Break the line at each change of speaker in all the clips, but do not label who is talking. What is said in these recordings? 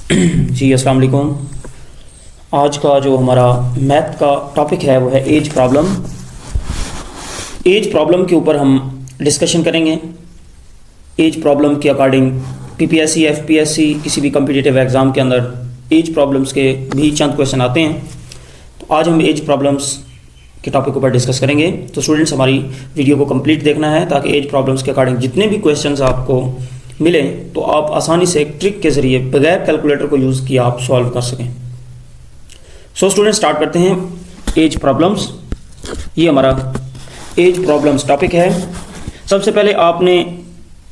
जी अस्सलाम वालेकुम। आज का जो हमारा मैथ का टॉपिक है वो है एज प्रॉब्लम। एज प्रॉब्लम के ऊपर हम डिस्कशन करेंगे। एज प्रॉब्लम के अकॉर्डिंग पीपीएससी, एफपीएससी, किसी भी कम्पिटिटिव एग्ज़ाम के अंदर एज प्रॉब्लम्स के भी चंद क्वेश्चन आते हैं। तो आज हम एज प्रॉब्लम्स के टॉपिक ऊपर डिस्कस करेंगे। तो स्टूडेंट्स, हमारी वीडियो को कंप्लीट देखना है ताकि एज प्रॉब्लम्स के अकॉर्डिंग जितने भी क्वेश्चंस आपको मिले तो आप आसानी से एक ट्रिक के ज़रिए बगैर कैलकुलेटर को यूज़ किए आप सॉल्व कर सकें। सो स्टूडेंट, स्टार्ट करते हैं एज प्रॉब्लम्स। ये हमारा एज प्रॉब्लम्स टॉपिक है। सबसे पहले आपने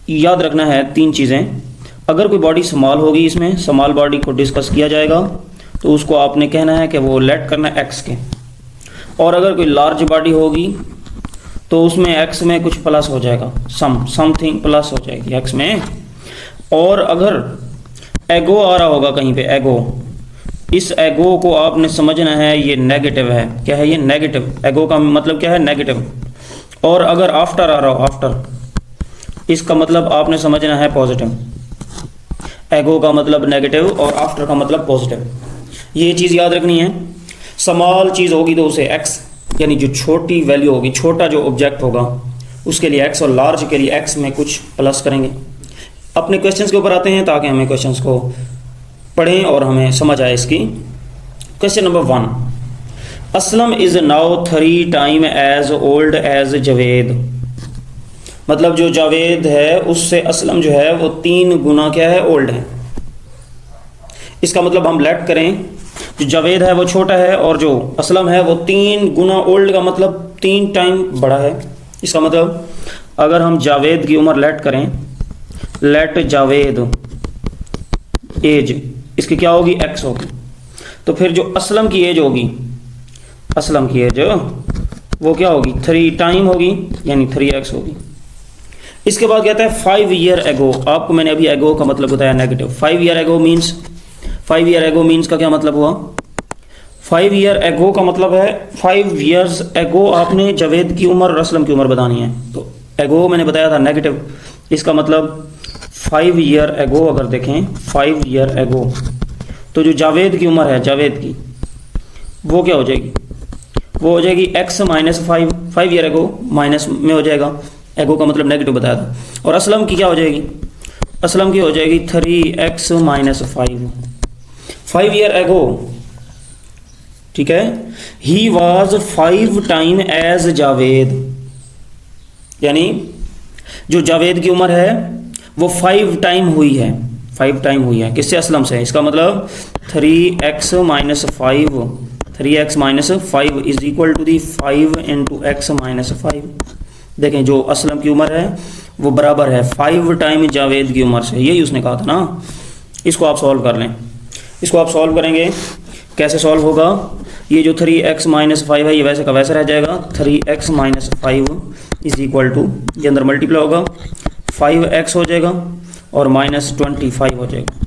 याद रखना है तीन चीज़ें। अगर कोई बॉडी स्मॉल होगी, इसमें स्मॉल बॉडी को डिस्कस किया जाएगा तो उसको आपने कहना है कि वो लेट करना है एक्स के। और अगर कोई लार्ज बॉडी होगी तो उसमें एक्स में कुछ प्लस हो जाएगा, समथिंग प्लस हो जाएगी एक्स में। और अगर एगो आ रहा होगा कहीं पे, एगो, इस एगो को आपने समझना है ये नेगेटिव है। क्या है ये? नेगेटिव। एगो का मतलब क्या है? नेगेटिव। और अगर आफ्टर आ रहा हो, आफ्टर, इसका मतलब आपने समझना है पॉजिटिव। एगो का मतलब नेगेटिव और आफ्टर का मतलब पॉजिटिव। ये चीज़ याद रखनी है। स्मॉल चीज़ होगी तो उसे एक्स, यानी जो छोटी वैल्यू होगी, छोटा जो ऑब्जेक्ट होगा उसके लिए एक्स, और लार्ज के लिए एक्स में कुछ प्लस करेंगे। अपने क्वेश्चंस के ऊपर आते हैं ताकि हमें क्वेश्चंस को पढ़ें और हमें समझ आए इसकी। Question number 1, Aslam is now 3 time as old as Javed. मतलब जो जावेद है उससे असलम जो है वो 3 गुना क्या है? ओल्ड है। इसका मतलब हम लेट करें, जो जावेद है वो छोटा है और जो असलम है वो 3 गुना ओल्ड का मतलब 3 टाइम बड़ा है। इसका मतलब अगर हम जावेद की उम्र लेट करें, लेट जावेद एज, इसकी क्या होगी? एक्स होगी। तो फिर जो असलम की एज होगी, असलम की एज वो क्या होगी? 3 टाइम होगी, यानी 3x होगी। इसके बाद कहता है 5 ईयर एगो। आपको मैंने अभी एगो का मतलब बताया negative. 5 year ago means, 5 year ago means का क्या मतलब हुआ? 5 ईयर एगो का मतलब है 5 ईयर्स एगो आपने जावेद की उम्र और असलम की उम्र बतानी है। तो एगो मैंने बताया था नेगेटिव, इसका मतलब 5 ईयर एगो अगर देखें, 5 ईयर एगो, तो जो जावेद की उम्र है, जावेद की, वो क्या हो जाएगी? वो हो जाएगी x minus 5। 5 year ago minus में हो जाएगा, एगो का मतलब नेगेटिव बताया था। और असलम की क्या हो जाएगी? असलम की हो जाएगी 3x माइनस 5। 5 ईयर एगो, ठीक है, he was 5 time as Javed, यानी जो जावेद की उम्र है वो 5 टाइम हुई है। 5 टाइम हुई है किससे? असलम से। इसका मतलब 3x minus 5, 3x minus 5 is equal to the 5 into x minus 5। देखें, जो असलम की उम्र है वो बराबर है 5 टाइम जावेद की उम्र से। यही उसने कहा था ना। इसको आप सॉल्व कर लें। इसको आप सॉल्व करेंगे, कैसे सॉल्व होगा? ये जो 3x माइनस 5 है ये वैसे का वैसे रह जाएगा। 3x minus 5 is equal to, ये अंदर मल्टीप्लाई होगा, 5x हो जाएगा और माइनस 25 हो जाएगा।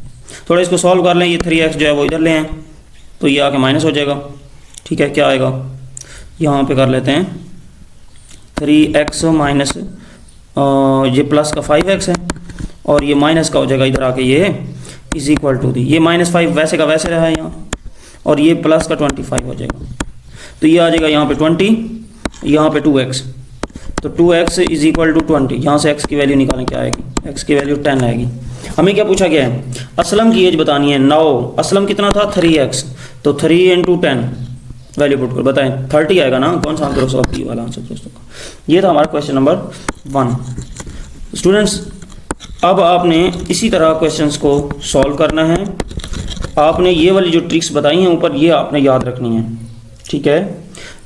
थोड़ा इसको सॉल्व कर लें। ये 3x जो है वो इधर ले आएँ तो ये आके माइनस हो जाएगा। ठीक है, क्या आएगा? यहाँ पे कर लेते हैं 3x माइनस, ये प्लस का 5x है और ये माइनस का हो जाएगा इधर आके, ये इज इक्वल टू दी, ये माइनस 5 वैसे का वैसे रहा है यहाँ, और ये प्लस का 25 हो जाएगा। तो ये आ जाएगा यहाँ पे 20, यहाँ पे 2x, तो 2x इज इक्वल टू 20। यहाँ से x की वैल्यू निकालें, क्या आएगी? x की वैल्यू 10 आएगी। हमें क्या पूछा गया है? असलम की एज बतानी है। 9, असलम कितना था? 3x, तो 3 इंटू 10 वैल्यू पुट कर बताएं, 30 आएगा ना। कौन सा आंसर होगा? बी वाला आंसर दोस्तों का। ये था हमारा क्वेश्चन नंबर 1। स्टूडेंट्स, अब आपने इसी तरह क्वेश्चंस को सॉल्व करना है। आपने ये वाली जो ट्रिक्स बताई हैं ऊपर, ये आपने याद रखनी है। ठीक है,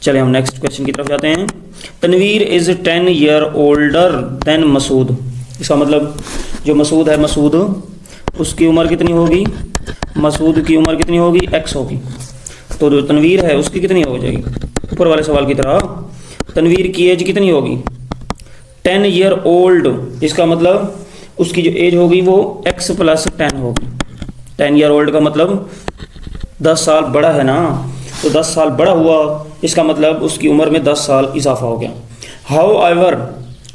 चले हम नेक्स्ट क्वेश्चन की तरफ जाते हैं। Tanveer is 10 year older than Masood. इसका मतलब जो मसूद है, मसूद, उसकी उम्र कितनी होगी? मसूद की उम्र कितनी होगी? x होगी। तो जो तनवीर है उसकी कितनी हो जाएगी? ऊपर वाले सवाल की तरह तनवीर की एज कितनी होगी? 10 ईयर ओल्ड। इसका मतलब उसकी जो एज होगी वो x प्लस 10 होगी। 10 ईयर ओल्ड का मतलब 10 साल बड़ा है ना, तो 10 साल बड़ा हुआ, इसका मतलब उसकी उम्र में 10 साल इजाफा हो गया। हाउ एवर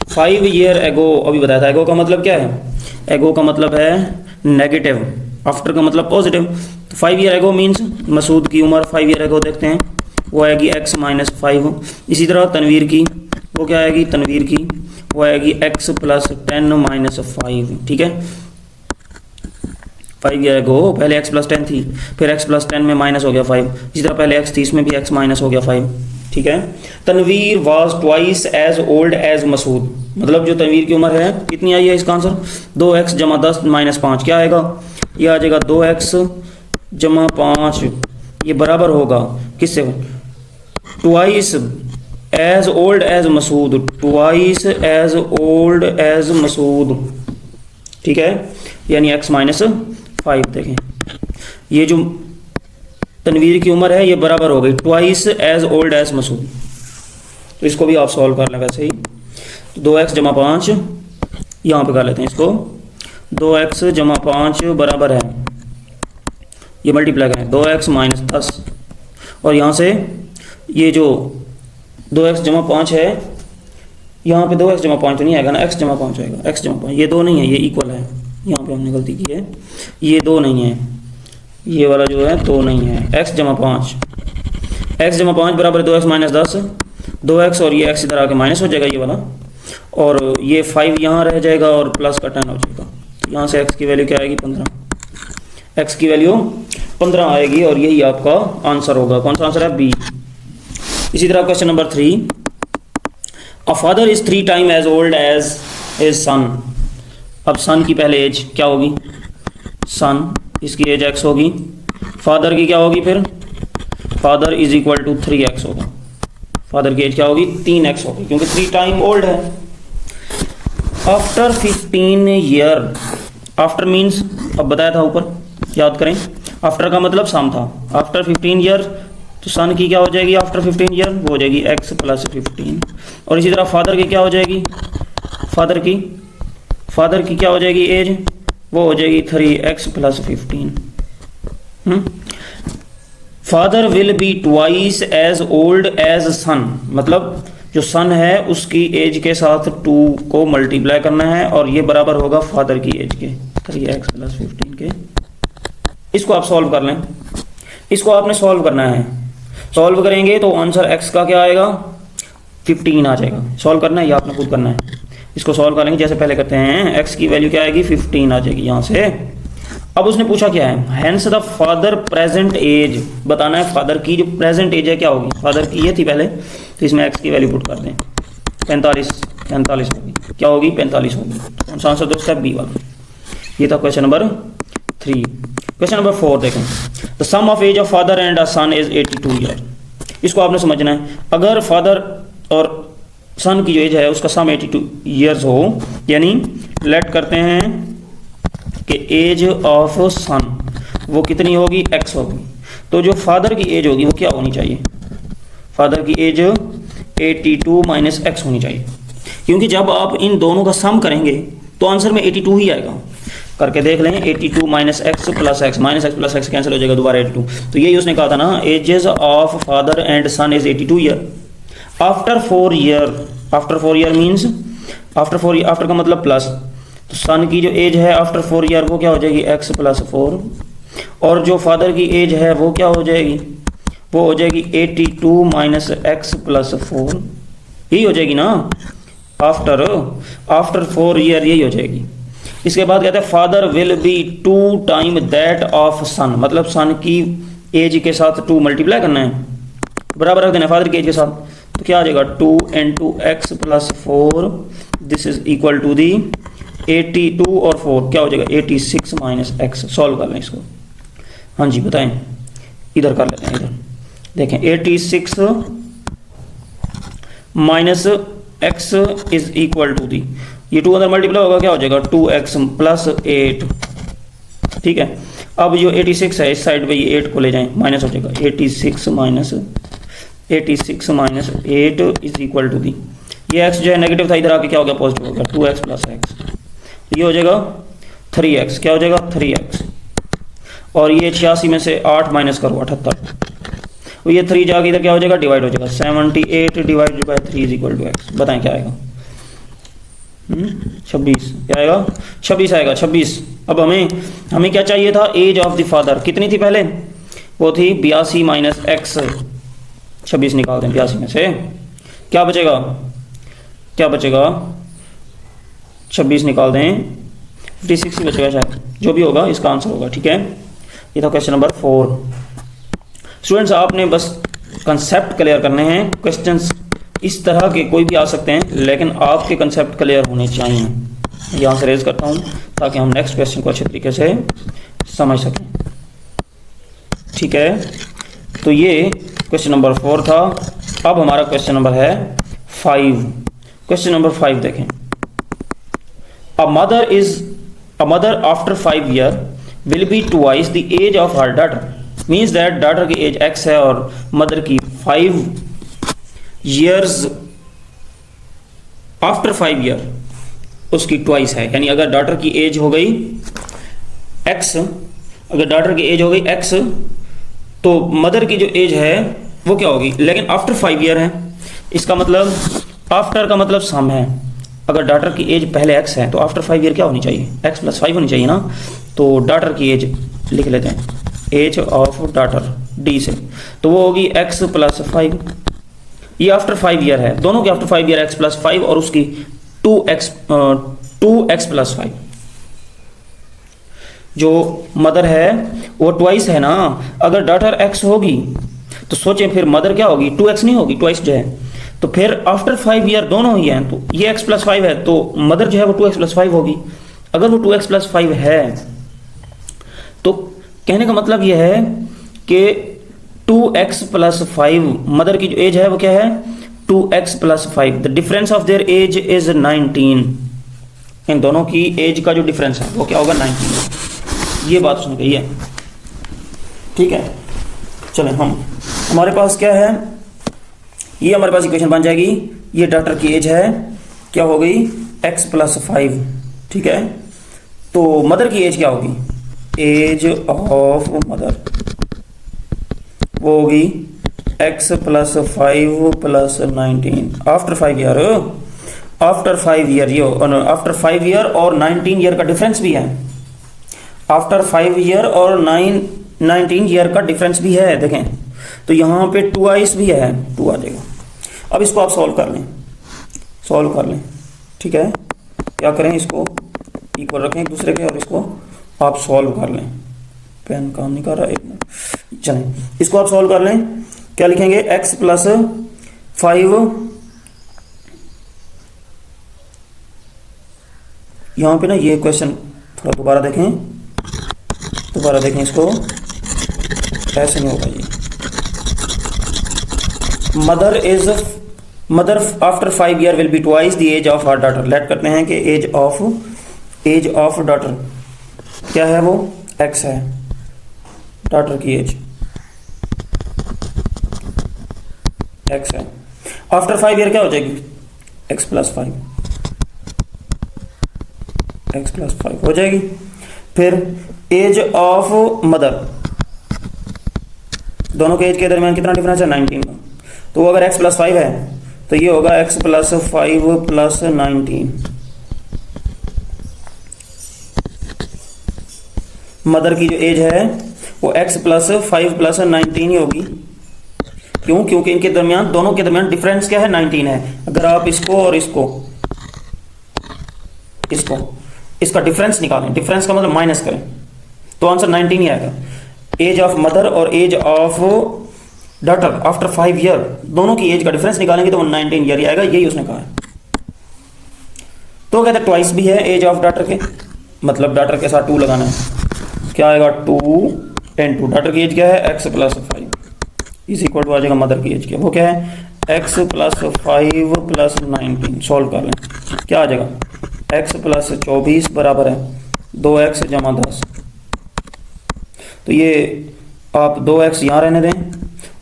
5 ईयर एगो, अभी बताया था एगो का मतलब क्या है? एगो का मतलब है नेगेटिव। आफ्टर का मतलब पॉजिटिव। तो 5 ईयर एगो मीन्स मसूद की उम्र 5 ईयर एगो देखते हैं, वो आएगी x माइनस 5। इसी तरह तनवीर की वो क्या आएगी, तनवीर की वो आएगी x प्लस 10 माइनस 5। ठीक है, 5 ईयर एगो पहले x प्लस 10 थी, फिर x प्लस 10 में माइनस हो गया 5। इसी तरह पहले x थी, इसमें भी x माइनस हो गया 5। ठीक है, Tanveer was twice as old as Masood, मतलब जो तनवीर की उम्र है कितनी आई है, इसका आंसर 2x जमा 10 माइनस 5 क्या आएगा, ये आ जाएगा 2x जमा 5, ये बराबर होगा किससे, twice as old as Masood, twice as old as Masood. ठीक है, यानी x माइनस 5। देखें ये जो तनवीर की उम्र है ये बराबर हो गई twice as old as Masood. तो इसको भी आप सॉल्व कर लें वैसे ही। तो 2x जमा 5 यहाँ पे कर लेते हैं इसको, 2x जमा 5 बराबर है, ये मल्टीप्लाई करें 2x माइनस 10, और यहाँ से ये जो 2x जमा 5 है, यहाँ पे 2x जमा 5 तो नहीं आएगा ना, x जमा 5 आएगा, x जमा 5 ये 2 नहीं है, ये इक्वल है, यहाँ पे हमने गलती की है, ये 2 नहीं है, ये वाला जो है 2 नहीं है, x जमा 5, x जमा 5 बराबर 2x माइनस 10, 2x और ये x इधर आके माइनस हो जाएगा ये वाला, और ये 5 यहाँ रह जाएगा और प्लस का 10 हो जाएगा। यहाँ से x की वैल्यू क्या आएगी 15, x की वैल्यू 15 आएगी, और यही आपका आंसर होगा। कौन सा आंसर है, बी। इसी तरह question number 3, a father is 3 time as old as his son. अब सन की पहले एज क्या होगी, सन इसकी एज x होगी, फादर की क्या होगी, फिर father is equal to 3x होगा, फादर की एज क्या होगी 3x होगी, क्योंकि 3 टाइम ओल्ड है। आफ्टर 15 ईयर, आफ्टर मीन्स अब बताया था ऊपर, याद करें, आफ्टर का मतलब सम था, आफ्टर 15 ईयर तो सन की क्या हो जाएगी आफ्टर 15 ईयर, वो हो जाएगी x प्लस 15। और इसी तरह फादर की क्या हो जाएगी, फादर की क्या हो जाएगी एज, वो हो जाएगी 3x plus 15। Father will be twice as old as son, मतलब जो सन है उसकी एज के साथ 2 को मल्टीप्लाई करना है, और ये बराबर होगा फादर की एज के 3x प्लस 15 के। इसको आप सॉल्व कर लें, इसको आपने सॉल्व करना है, सॉल्व करेंगे तो आंसर x का क्या आएगा 15 आ जाएगा। सॉल्व करना है या आपने खुद करना है, इसको सॉल्व करेंगे जैसे पहले करते हैं, x की वैल्यू क्या आएगी 15 आ जाएगी यहाँ से। अब उसने पूछा क्या है, hence the father present age, बताना है फादर की जो प्रेजेंट एज है क्या होगी, फादर की ये थी पहले, तो इसमें x की वैल्यू पुट कर दें 45 होगी, क्या होगी 45 होगी। कौन सा आंसर दोस्त है, बी वाला। ये था क्वेश्चन नंबर 3। क्वेश्चन नंबर 4 देखें, the sum of age of father and a son is 82 year. इसको आपने समझना है, अगर फादर और सन की जो एज है उसका सम 82 ईयर्स हो, यानी लेट करते हैं कि एज ऑफ सन वो कितनी होगी, x होगी, तो जो फादर की एज होगी वो क्या होनी चाहिए, फादर की एज 82 माइनस x होनी चाहिए, क्योंकि जब आप इन दोनों का सम करेंगे तो आंसर में 82 ही आएगा। करके देख लें, 82 minus x plus x, minus x plus x cancel हो जाएगा, दोबारा 82। तो यही उसने कहा था ना, ages of father and son is 82 year. After 4 year means after का मतलब प्लस, तो सन की जो एज है आफ्टर 4 ईयर वो क्या हो जाएगी x प्लस 4, और जो फादर की एज है वो क्या हो जाएगी, वो हो जाएगी 82 माइनस एक्स प्लस 4, यही हो जाएगी ना, आफ्टर 4 ईयर यही हो जाएगी। इसके बाद कहते हैं father will be 2 time that of son, मतलब सन की एज के साथ 2 मल्टीप्लाई करना है, बराबर रख देना फादर की एज के साथ, तो क्या आ जाएगा 2 into x plus 4, this is equal to the 82 और 4 क्या हो जाएगा 86 माइनस एक्स। सॉल्व कर लें इसको, हाँ जी बताएं, इधर कर लेते हैं, इधर देखें 86 minus x is equal to the, ये 2 अंदर मल्टीप्लाई होगा क्या हो जाएगा 2x प्लस 8, ठीक है। अब जो 86 है इस साइड पे ये 8 को ले जाएं, माइनस हो जाएगा 86 minus 8 is equal to the, ये x जो है नेगेटिव था, इधर आके क्या हो गया पॉजिटिव हो गया 2x प्लस एक्स, ये हो जाएगा 3x, क्या हो जाएगा 3x, और ये 86 में से 8 माइनस करो 78, और ये 3 जाके इधर क्या हो जाएगा डिवाइड हो जाएगा 78 divided by 3 is equal to x। बताएं क्या आएगा, 26 क्या आएगा, 26 आएगा, 26। अब हमें क्या चाहिए था, एज ऑफ द फादर कितनी थी पहले, वो थी 82 माइनस एक्स, 26 निकाल दें 82 में से, क्या बचेगा, 26 निकाल दें 56 ही बचेगा शायद, जो भी होगा इसका आंसर होगा। ठीक है, ये था क्वेश्चन नंबर 4। स्टूडेंट्स आपने बस कंसेप्ट क्लियर करने हैं, क्वेश्चंस इस तरह के कोई भी आ सकते हैं, लेकिन आपके कंसेप्ट क्लियर होने चाहिए। यहाँ से रेज करता हूँ ताकि हम नेक्स्ट क्वेश्चन को अच्छे तरीके से समझ सकें। ठीक है, तो ये क्वेश्चन नंबर 4 था। अब हमारा क्वेश्चन नंबर है 5। क्वेश्चन नंबर 5 देखें, a mother after 5 year will be twice the age of her daughter, means that daughter की एज x है और मदर की 5 ईयर्स आफ्टर 5 ईयर उसकी ट्वाइस है। यानी अगर डॉटर की एज हो गई x, अगर डॉटर की एज हो गई x, तो मदर की जो एज है वो क्या होगी, लेकिन आफ्टर 5 ईयर है। इसका मतलब आफ्टर का मतलब सम है, अगर डॉटर की एज पहले x है तो आफ्टर 5 ईयर क्या होनी चाहिए, x + 5 होनी चाहिए ना। तो डॉटर की एज लिख लेते हैं, एज ऑफ डॉटर d से, तो वो होगी x + 5। ये आफ्टर 5 ईयर है, दोनों के आफ्टर 5 ईयर x + 5 और उसकी 2x + 5। जो मदर है वो ट्वाइस है ना, अगर डॉटर x होगी तो सोचें फिर मदर क्या होगी, 2x नहीं होगी, ट्वाइस जो है। तो फिर आफ्टर 5 ईयर दोनों ही हैं, तो ये x + 5 है, तो मदर जो है वो 2x + 5 होगी। अगर वो 2x + 5 है तो कहने का मतलब ये है कि 2x + 5, मदर की जो एज है वो क्या है, 2x + 5। The difference of their age is 19। इन दोनों की एज का जो डिफरेंस है वो क्या होगा, 19। ये बात उसने कही है। ठीक है, चलें हमारे पास क्या है, ये हमारे पास इक्वेशन बन जाएगी। ये डॉटर की एज है, क्या हो गई, x + 5। ठीक है, तो मदर की एज क्या होगी, एज ऑफ मदर वो होगी x + 5 + 19 after 5 year. After 5 year ये आफ्टर 5 ईयर और 19 ईयर का डिफरेंस भी है, आफ्टर 5 ईयर और 19 ईयर का डिफरेंस भी है। देखें तो यहाँ पे 2 भी है, 2 आ जाएगा। अब इसको आप सॉल्व कर लें। ठीक है, क्या करें, इसको इक्वल रखें एक दूसरे के और इसको आप सॉल्व कर लें। पेन काम नहीं कर रहा, एक मिनट, चलें इसको आप सॉल्व कर लें। क्या लिखेंगे, x + 5, यहाँ पे ना ये क्वेश्चन थोड़ा दोबारा देखें इसको, ऐसे नहीं होगा। ये mother after 5 year will be twice the age of her daughter. Let करते हैं कि एज ऑफ डॉटर क्या है, वो x है, डॉटर की एज x है। आफ्टर 5 ईयर क्या हो जाएगी, x + 5 हो जाएगी। फिर एज ऑफ मदर, दोनों के एज के दरमियान कितना डिफरेंस है, 19 का। तो अगर x + 5 है तो ये होगा x + 5 + 19। मदर की जो एज है वो x + 5 + 19 ही होगी। क्यों, क्योंकि इनके दरमियान, दोनों के दरमियान डिफरेंस क्या है, 19 है। अगर आप इसको और इसका डिफरेंस निकालें, डिफरेंस का मतलब माइनस करें, तो आंसर 19 ही आएगा। एज ऑफ मदर और age of daughter after 5 year, दोनों की एज का डिफरेंस निकालेंगे तो 19 ईयर ही आएगा, यही उसने कहा है। तो कहते हैं ट्वाइस भी है एज ऑफ डॉटर के, मतलब डॉटर के साथ 2 लगाना है, क्या आएगा, 2 × 2। डॉटर की एज क्या है, x + 5 इज इक्वल टू आ जाएगा मदर की एज क्या, वो क्या है, x + 5 + 19। सॉल्व कर लें, क्या आ जाएगा, x + 24 बराबर है 2x = 10। तो ये आप 2x यहाँ रहने दें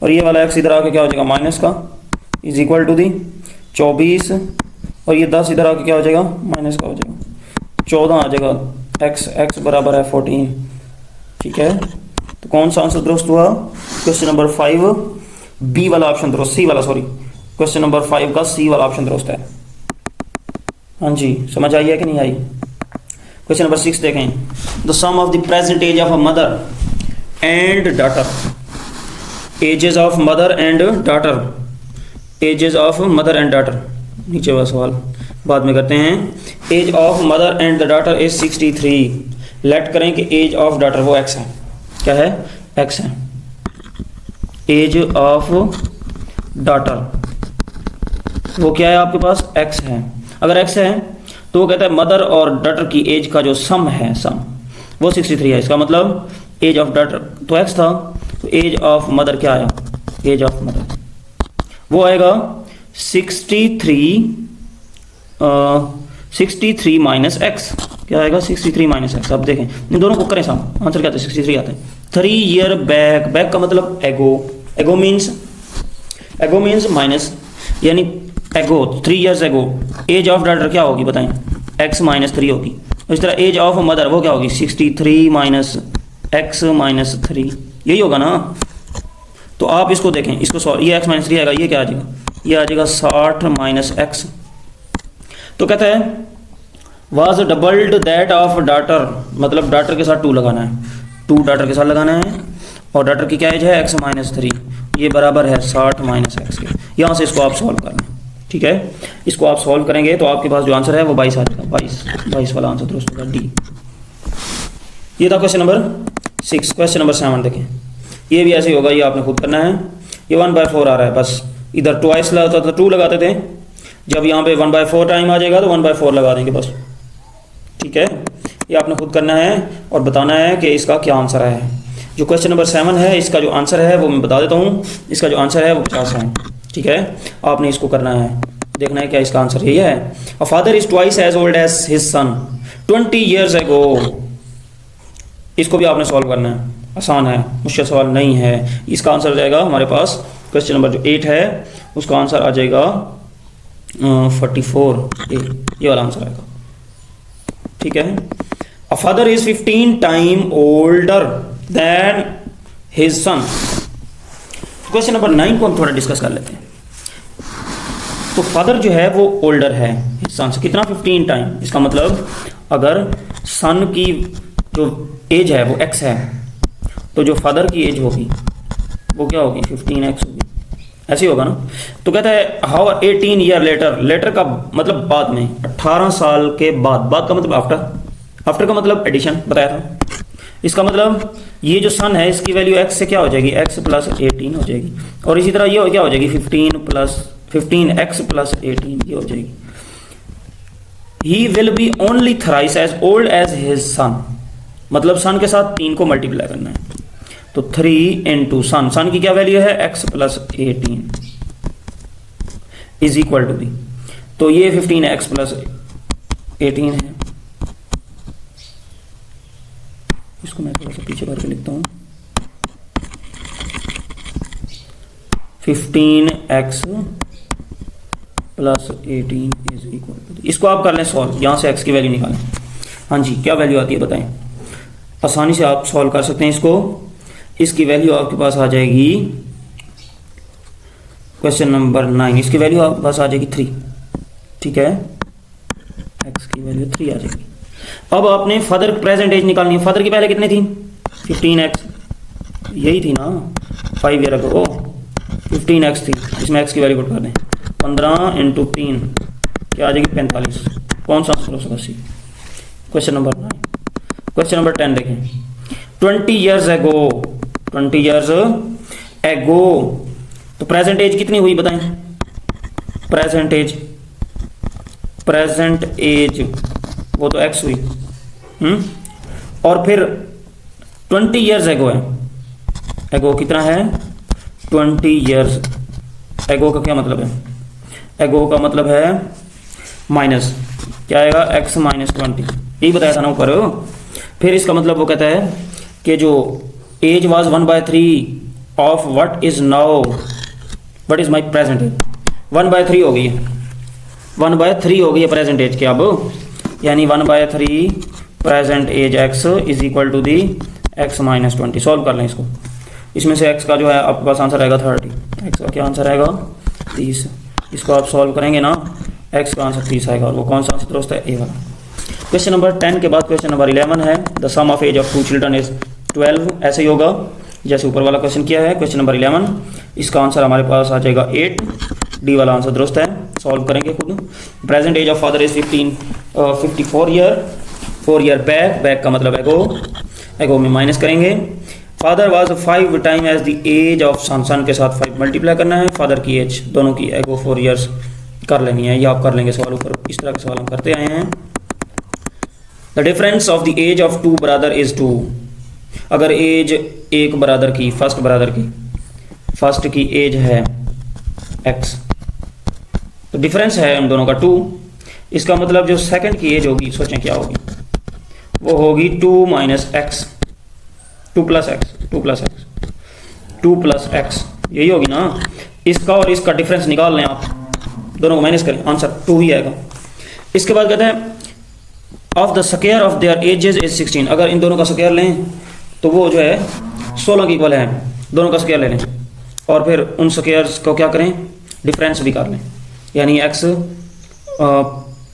और ये वाला x इधर आके क्या हो जाएगा, माइनस का, इज इक्वल टू दी 24, और ये 10 इधर आके क्या हो जाएगा, माइनस का हो जाएगा, 14 आ जाएगा। x बराबर है 14। ठीक है, तो कौन सा आंसर दुरुस्त हुआ, क्वेश्चन नंबर 5 बी वाला ऑप्शन दुरुस्त, सी वाला सॉरी, क्वेश्चन नंबर 5 का सी वाला ऑप्शन दुरुस्त है। हाँ जी, समझ आई है कि नहीं आई? क्वेश्चन नंबर 6 देखें। The sum of the present age of a mother and daughter, ages of mother and daughter, ages of mother and daughter, नीचे वाला सवाल बाद में करते हैं। Age of mother and the daughter is 63। Let करें कि एज ऑफ डॉटर वो एक्स है, क्या है? एक्स है। एज ऑफ डॉटर वो क्या है आपके पास? एक्स है। अगर एक्स है तो वो कहता है मदर और डॉटर की एज का जो सम है, सम वो 63 है। इसका मतलब एज ऑफ डॉटर तो एक्स था, तो एज ऑफ मदर क्या आया? एज ऑफ मदर वो आएगा 63 माइनस एक्स। क्या आएगा? 63 माइनस एक्स। अब देखें इन दोनों को करें सम, आंसर क्या आता है? 63 आता है। 3 ईयर बैक, बैक का मतलब एगो, एगो मीन्स माइनस, यानी एगो 3 years ago. As of daughter क्या होगी बताएं? एक्स माइनस 3 होगी। इस तरह एज ऑफ मदर वो क्या होगी? 63 माइनस एक्स माइनस 3, यही होगा ना? तो आप इसको देखें, इसको सॉल्व, ये एक्स माइनस 3 आएगा, ये क्या आ जाएगा? ये आ जाएगा 60 माइनस एक्स। तो कहता है was doubled that of daughter, मतलब डॉटर के साथ 2 लगाना है, 2 डॉटर के साथ लगाना है, और डॉटर की क्या एज है? एक्स माइनस 3, ये बराबर है 60 माइनस एक्स के। यहाँ से इसको आप सॉल्व करना, ठीक है? इसको आप सॉल्व करेंगे तो आपके पास जो आंसर है वो 22 आ जाएगा। 22 वाला आंसर दुरुस्त होगा, डी। ये था क्वेश्चन नंबर 6। क्वेश्चन नंबर 7 देखें। ये भी ऐसे ही होगा, ये आपने खुद करना है। ये 1/4 आ रहा है, बस इधर ट्वाइस लगाता था, 2 लगाते थे, जब यहाँ पे 1/4 टाइम आ जाएगा तो 1/4 लगा देंगे बस, ठीक है? ये आपने खुद करना है और बताना है कि इसका क्या आंसर है। जो क्वेश्चन नंबर 7 है इसका जो आंसर है वो मैं बता देता हूँ। इसका जो आंसर है वो 50 है, ठीक है? आपने इसको करना है, देखना है क्या इसका आंसर यही है। A father is twice as old as his son 20 years ago. इसको भी आपने सॉल्व करना है, आसान है, मुश्किल सवाल नहीं है। इसका आंसर आ जाएगा हमारे पास, क्वेश्चन नंबर जो 8 है उसका आंसर आ जाएगा 44A, ये वाला आंसर आएगा, ठीक है? A father is 15 time older than his son. Question number 9 को हम थोड़ा डिस्कस कर लेते हैं। तो फादर जो है वो ओल्डर है सन से, कितना? 15 टाइम। इसका मतलब अगर सन की जो एज है वो एक्स है, तो जो फादर की एज होगी वो क्या होगी? 15x होगी, ऐसे ही होगा ना? तो कहता है हाउ 18 ईयर लेटर, लेटर का मतलब बाद में, 18 साल के बाद, बाद का मतलब आफ्टर, आफ्टर का मतलब एडिशन बताया था। इसका मतलब ये जो सन है इसकी वैल्यू x से क्या हो जाएगी? x प्लस 18 हो जाएगी, और इसी तरह ये क्या हो जाएगी? 15x प्लस 18 ये हो जाएगी। He will be only thrice as old as his son, मतलब सन के साथ 3 को मल्टीप्लाई करना है, तो 3 इंटू सन, सन की क्या वैल्यू है? x plus 18 is equal to the, तो ये 15x प्लस 18 है। इसको मैं थोड़ा सा पीछे करके लिखता हूं, 15x plus 18 is equal to the. इसको आप कर लें सॉल्व, यहां से x की वैल्यू निकालें। हाँ जी, क्या वैल्यू आती है बताएं? आसानी से आप सॉल्व कर सकते हैं इसको। इसकी वैल्यू आपके पास आ जाएगी, क्वेश्चन नंबर 9, इसकी वैल्यू आपके पास आ जाएगी 3, ठीक है? x की वैल्यू 3 आ जाएगी। अब आपने फादर प्रेजेंट एज निकालनी है। फादर की पहले कितनी थी? 15x, यही थी ना 5 ईयर अगो, 15x थी, इसमें x की वैल्यू पुट कर दें, 15 इंटू 3 क्या आ जाएगी? 45। कौन सा आंसर हो सकता है? Question number 9। क्वेश्चन नंबर 10 देखें। 20 ईयर्स एगो, 20 ईयर्स एगो, तो प्रेजेंट एज कितनी हुई बताएं? प्रेजेंट एज वो तो x हुई, और फिर 20 ईयर्स एगो है, एगो कितना है? 20 ईयर्स। एगो का क्या मतलब है? एगो का मतलब है माइनस, क्या आएगा? x माइनस 20, यही बताया था ना ऊपर। फिर इसका मतलब वो कहता है कि जो age was 1/3 of what is now, what is my present age, 1/3 हो गई है, 1/3 हो गई है प्रेजेंट एज के। अब यानी 1/3 present age x is equal to the x minus 20। Solve कर लें इसको, इसमें से x का जो है आपके पास आंसर आएगा 30, x का क्या आंसर आएगा? 30। इसको आप सॉल्व करेंगे ना एक्स का आंसर 30 आएगा और वो कौन सा आंसर दोस्त है, ए वाला। क्वेश्चन नंबर 10 के बाद क्वेश्चन नंबर 11 है, the sum of age of 2 children is 12। ऐसे ही होगा जैसे ऊपर वाला क्वेश्चन किया है। क्वेश्चन नंबर 11, इसका आंसर हमारे पास आ जाएगा 8, डी वाला आंसर दुरुस्त है, सॉल्व करेंगे खुद। Present age of father is 54 year, 4 year back, back का मतलब एगो, एगो में माइनस करेंगे। Father was 5 time age the age of son, son के साथ 5 मल्टीप्लाई करना है, फादर की एज दोनों की एगो 4 ईयर्स कर लेनी है, ये आप कर लेंगे सवाल ऊपर, इस तरह के सवाल हम करते आए हैं। The difference of the age of 2 brother is 2। अगर एज एक ब्रदर की, फर्स्ट ब्रदर की, फर्स्ट की एज है x, तो डिफरेंस है उन दोनों का 2, इसका मतलब जो सेकंड की एज होगी, सोचें क्या होगी, वो होगी 2 minus x, 2 plus x, 2 plus x, 2 plus x, यही होगी ना। इसका और इसका डिफरेंस निकाल लें आप, दोनों को माइनस करें, आंसर 2 ही आएगा। इसके बाद कहते हैं of the square of their edges is 16। अगर इन दोनों का स्क्वायर लें तो वो जो है 16 के इक्वल है, दोनों का स्क्वायर ले लें और फिर उन स्क्वायर्स को क्या करें, डिफरेंस भी कर लें, यानी x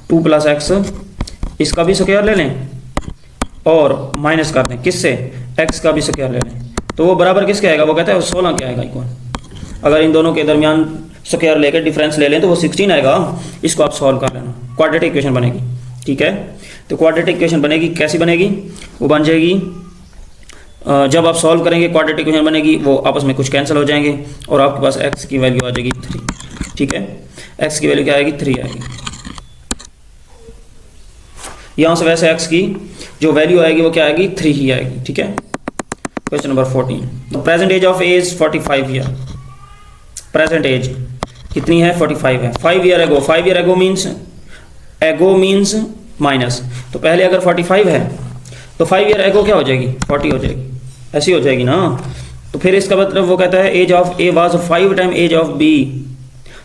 2 प्लस एक्स, इसका भी स्क्वायर ले लें और माइनस कर दें किससे, x का भी स्क्वायर ले लें, तो वो बराबर किसके आएगा, वो कहता है वो 16 के आएगा इक्वल। अगर इन दोनों के दरमियान स्क्वायर लेकर डिफरेंस ले लें तो वो 16 आएगा। इसको आप सॉल्व कर लेना, क्वाड्रेटिक इक्वेशन बनेगी, ठीक है। तो क्वाड्रेटिक इक्वेशन बनेगी, कैसी बनेगी, वो बन जाएगी, जब आप सॉल्व करेंगे क्वाड्रेटिक इक्वेशन बनेगी, वो आपस में कुछ कैंसिल हो जाएंगे और आपके पास x की वैल्यू आ जाएगी 3, ठीक है। x की वैल्यू क्या आएगी, 3 आएगी। यहाँ से वैसे x की जो वैल्यू आएगी वो क्या आएगी, 3 ही आएगी, ठीक है। Question number 14, the present age of age 45 year. Present age कितनी है, 45 है। 5 year ago, 5 year ago means minus, तो पहले अगर 45 है तो 5 ईयर एगो क्या हो जाएगी, 40 हो जाएगी, ऐसी हो जाएगी ना। तो फिर इसका मतलब वो कहता है age of A was 5 time age of B,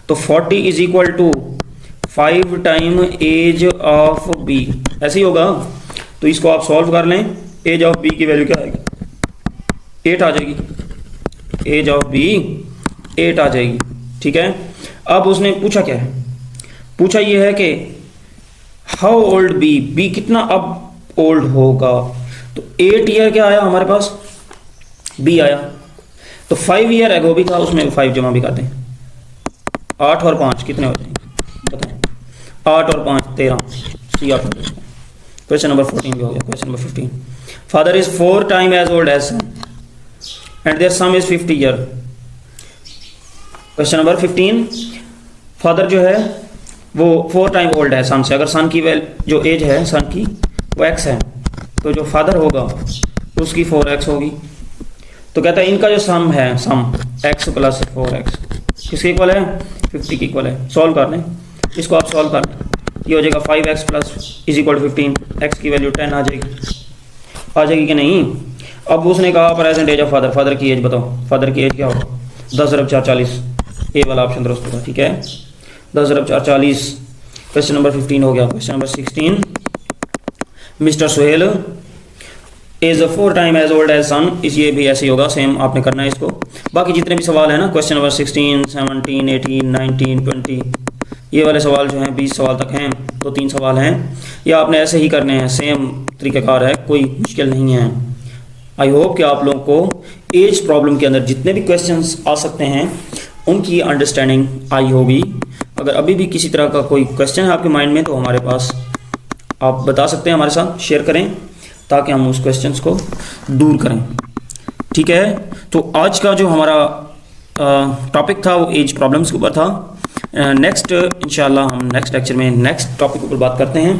तो 40 is equal to 5 time age of B, ऐसे ही होगा। तो इसको आप सॉल्व कर लें, एज ऑफ बी की वैल्यू क्या आएगी, 8 आ जाएगी, एज ऑफ बी 8 आ जाएगी, ठीक है। अब उसने पूछा क्या है, पूछा ये है कि हाउ ओल्ड बी, बी कितना अब ओल्ड होगा, तो 8 ईयर क्या आया हमारे पास, बी आया, तो 5 ईयर एगो भी था, उसमें 5 जमा भी कर दें, 8 और 5 कितने हो जाएंगे बताएं, 8 और 5 13, सी आप। क्वेश्चन नंबर 14 भी हो गया। Question number 15, father is 4 time as old as son and their sum is 50 year. Question number 15, father जो है वो 4 टाइम ओल्ड है सन से, अगर सन की जो एज है सन की वो x है, तो जो फादर होगा उसकी 4x होगी। तो कहता है इनका जो सम है, सम x प्लस 4x किसके इक्वल है, 50 के इक्वल है। सॉल्व कर लें, इसको आप सॉल्व कर लें, ये हो जाएगा 5x plus is equal 15, x की वैल्यू 10 आ जाएगी कि नहीं। अब उसने कहा present age of father, father की एज बताओ, फादर की एज क्या होगा, 10 अरब 4 40, ए वाला ऑप्शन दुरुस्त होगा, ठीक है। 10 अरब 4 40। क्वेश्चन नंबर 15 हो गया। Question number 16, mister Suhel is 4 time as old as son, इस ये भी ऐसे ही होगा, सेम आपने करना है इसको। बाकी जितने भी सवाल है ना, क्वेश्चन नंबर 16, 17, 18, 19, 20, ये वाले सवाल जो हैं 20 सवाल तक हैं, तो 3 सवाल हैं, ये आपने ऐसे ही करने हैं, सेम तरीक़ाकार है, कोई मुश्किल नहीं है। आई होप कि आप लोगों को एज प्रॉब्लम के अंदर जितने भी क्वेश्चंस आ सकते हैं उनकी अंडरस्टैंडिंग आई होगी। अगर अभी भी किसी तरह का कोई क्वेश्चन है आपके माइंड में तो हमारे पास आप बता सकते हैं, हमारे साथ शेयर करें ताकि हम उस क्वेश्चंस को दूर करें, ठीक है। तो आज का जो हमारा टॉपिक था वो एज प्रॉब्लम्स के ऊपर था। नेक्स्ट इंशाल्लाह हम नेक्स्ट लेक्चर में नेक्स्ट टॉपिक के ऊपर बात करते हैं।